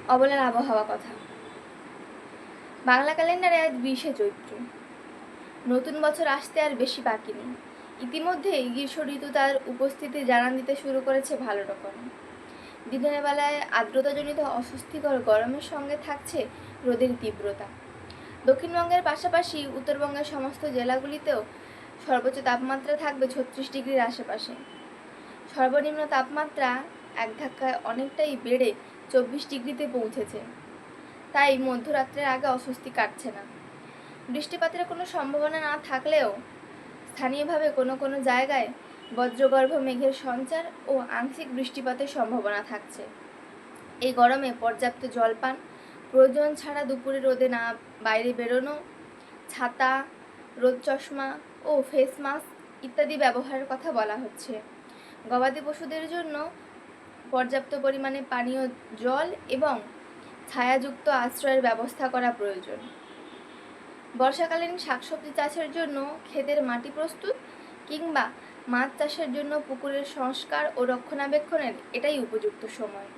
অবলার আবহাওয়া কথা। বাংলা ক্যালেন্ডারে আজ 20শে চৈত্র। নতুন বছর আসতে আর বেশি বাকি নেই। ইতিমধ্যেই গ্রীষ্ম ঋতু তার উপস্থিতি জানান দিতে শুরু করেছে ভালো রকম। দিনের বেলায় আর্দ্রতাজনিত অস্বস্তিকর গরমের সঙ্গে থাকছে রোদের তীব্রতা। দক্ষিণবঙ্গের পাশাপাশি উত্তরবঙ্গের সমস্ত জেলাগুলিতেও সর্বোচ্চ তাপমাত্রা থাকবে 36 ডিগ্রির আশেপাশে। সর্বনিম্ন তাপমাত্রা এক ধাক্কায় অনেকটাই বেড়ে 24 ডিগ্রিতে পৌঁছেছে। তাই মধ্যরাত্রের আগে অস্বস্তি কাটছে না। বৃষ্টিপাতের কোনো সম্ভাবনা না থাকলেও স্থানীয়ভাবে কোনো কোনো জায়গায় বজ্রগর্ভ মেঘের সঞ্চার ও আংশিক বৃষ্টিপাতের সম্ভাবনা থাকছে। এই গরমে পর্যাপ্ত জলপান, প্রয়োজন ছাড়া দুপুরে রোদে না বাইরে বেরোনো, ছাতা, রোদ চশমা ও ফেস মাস্ক ইত্যাদি ব্যবহারের কথা বলা হচ্ছে। গবাদি পশুদের জন্য পর্যাপ্ত পরিমাণে পানীয় জল এবং ছায়াযুক্ত আশ্রয়ের ব্যবস্থা করা প্রয়োজন। বর্ষাকালীন শাকসবজি চাষের জন্য ক্ষেতের মাটি প্রস্তুত কিংবা মাছ চাষের জন্য পুকুরের সংস্কার ও রক্ষণাবেক্ষণের এটাই উপযুক্ত সময়।